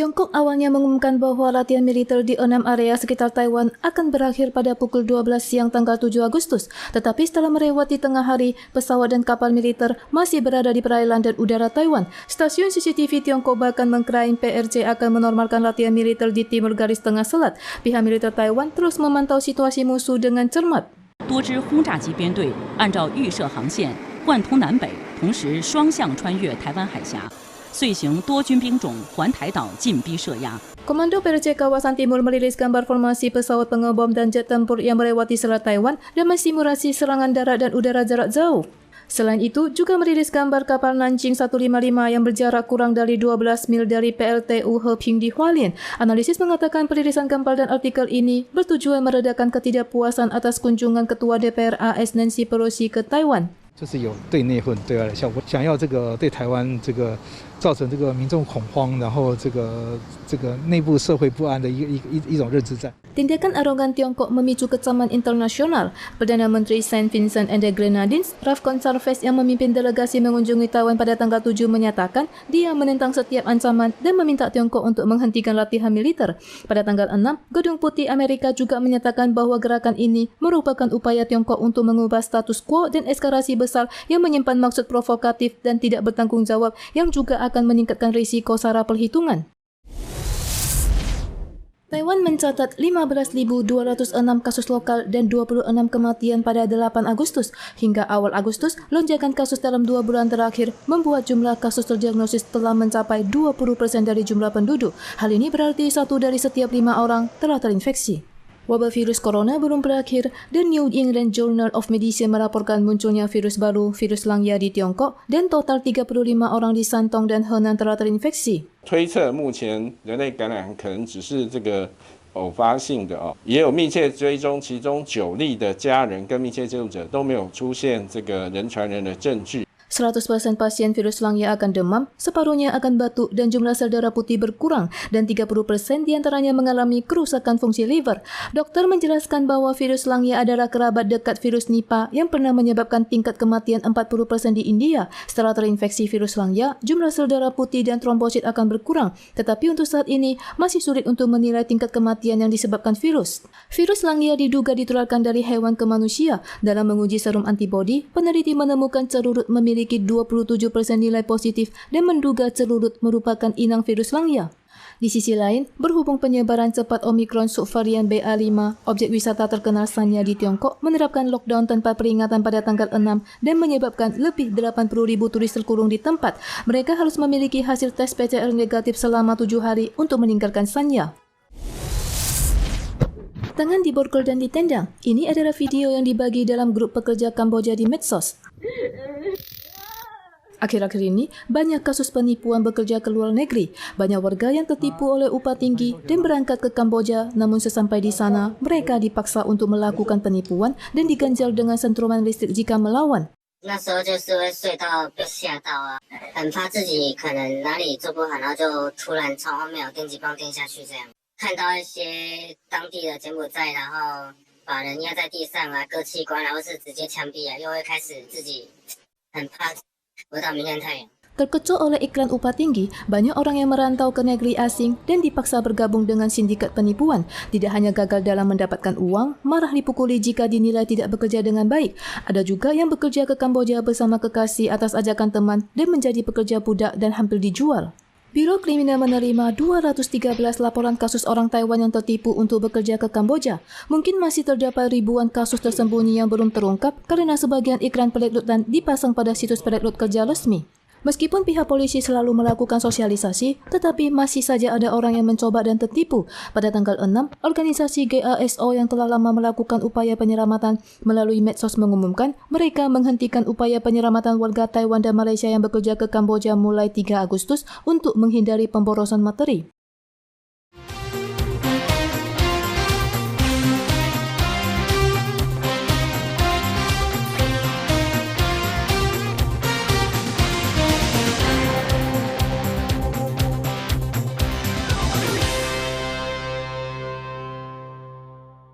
Tiongkok awalnya mengumumkan bahwa latihan militer di 6 area sekitar Taiwan akan berakhir pada pukul 12 siang tanggal 7 Agustus. Tetapi setelah melewati tengah hari, pesawat dan kapal militer masih berada di perairan dan udara Taiwan. Stasiun CCTV Tiongkok bahkan mengklaim PRC akan menormalkan latihan militer di timur garis tengah selat. Pihak militer Taiwan terus memantau situasi musuh dengan cermat. 多支轰炸机编队按照预设航线贯通南北，同时双向穿越台湾海峡。 遂行多军兵种环台岛进逼射压。 Komando PRC Kawasan Timur merilis gambar formasi pesawat pengebom dan jet tempur yang melewati selat Taiwan dan mensimulasi serangan darat dan udara jarak jauh. Selain itu, juga merilis gambar kapal Nanjing 155 yang berjarak kurang dari 12 mil dari PLTU Heping di Hualien. Analisis mengatakan peririsan gambar dan artikel ini bertujuan meredakan ketidakpuasan atas kunjungan Ketua DPR AS Nancy Pelosi ke Taiwan. 就是有对内或对外的效果，想要对台湾造成民众恐慌，然后内部社会不安的一种认知战。 Tindakan arogan Tiongkok memicu kecaman internasional. Perdana Menteri Saint Vincent and the Grenadines, Ralph Gonsalves yang memimpin delegasi mengunjungi Taiwan pada tanggal 7 menyatakan dia menentang setiap ancaman dan meminta Tiongkok untuk menghentikan latihan militer. Pada tanggal 6, Gedung Putih Amerika juga menyatakan bahwa gerakan ini merupakan upaya Tiongkok untuk mengubah status quo dan eskalasi besar yang menyimpan maksud provokatif dan tidak bertanggung jawab yang juga akan meningkatkan risiko sara perhitungan. Taiwan mencatat 15.206 kasus lokal dan 26 kematian pada 8 Agustus. Hingga awal Agustus, lonjakan kasus dalam 2 bulan terakhir membuat jumlah kasus terdiagnosis telah mencapai 20% dari jumlah penduduk. Hal ini berarti 1 dari setiap 5 orang telah terinfeksi. Wabah virus corona belum berakhir dan New England Journal of Medicine melaporkan munculnya virus baru, virus Langya di Tiongkok, dan total 35 orang di Santong dan Henan telah terinfeksi. 推测目前人类感染可能只是偶发性的也有密切追踪，其中9例的家人跟密切接触者都没有出现人传人的证据。 100% pasien virus Langya akan demam, separuhnya akan batuk dan jumlah sel darah putih berkurang dan 30% diantaranya mengalami kerusakan fungsi liver. Dokter menjelaskan bahwa virus Langya adalah kerabat dekat virus Nipah yang pernah menyebabkan tingkat kematian 40% di India. Setelah terinfeksi virus Langya, jumlah sel darah putih dan trombosit akan berkurang. Tetapi untuk saat ini masih sulit untuk menilai tingkat kematian yang disebabkan virus. Virus Langya diduga ditularkan dari hewan ke manusia. Dalam menguji serum antibodi, peneliti menemukan cerurut memiliki 27% nilai positif dan menduga cerurut merupakan inang virus Langya. Di sisi lain, berhubung penyebaran cepat Omikron subvarian BA5, objek wisata terkenal Sanya di Tiongkok menerapkan lockdown tanpa peringatan pada tanggal 6 dan menyebabkan lebih 80.000 turis terkurung di tempat. Mereka harus memiliki hasil tes PCR negatif selama 7 hari untuk meninggalkan Sanya. Tangan diborgol dan ditendang. Ini adalah video yang dibagi dalam grup pekerja Kamboja di medsos. Akhir-akhir ini, banyak kasus penipuan bekerja ke luar negeri. Banyak warga yang tertipu oleh upah tinggi dan berangkat ke Kamboja, namun sesampai di sana, mereka dipaksa untuk melakukan penipuan dan diganjal dengan sentruman listrik jika melawan. 那时候就是会睡到被吓到啊，很怕自己可能哪里做不好，然后就突然从后面有电击棒电下去这样。看到一些当地的柬埔寨，然后把人压在地上啊，割器官，然后是直接枪毙啊，又会开始自己很怕。 Terkecoh oleh iklan upah tinggi, banyak orang yang merantau ke negeri asing dan dipaksa bergabung dengan sindikat penipuan. Tidak hanya gagal dalam mendapatkan uang, marah dipukuli jika dinilai tidak bekerja dengan baik. Ada juga yang bekerja ke Kamboja bersama kekasih atas ajakan teman dan menjadi pekerja budak dan hampir dijual. Biro Kriminal menerima 213 laporan kasus orang Taiwan yang tertipu untuk bekerja ke Kamboja. Mungkin masih terdapat ribuan kasus tersembunyi yang belum terungkap karena sebagian iklan perekrutan dipasang pada situs perekrut kerja resmi. Meskipun pihak polisi selalu melakukan sosialisasi, tetapi masih saja ada orang yang mencoba dan tertipu. Pada tanggal 6, organisasi GASO yang telah lama melakukan upaya penyelamatan melalui medsos mengumumkan mereka menghentikan upaya penyelamatan warga Taiwan dan Malaysia yang bekerja ke Kamboja mulai 3 Agustus untuk menghindari pemborosan materi.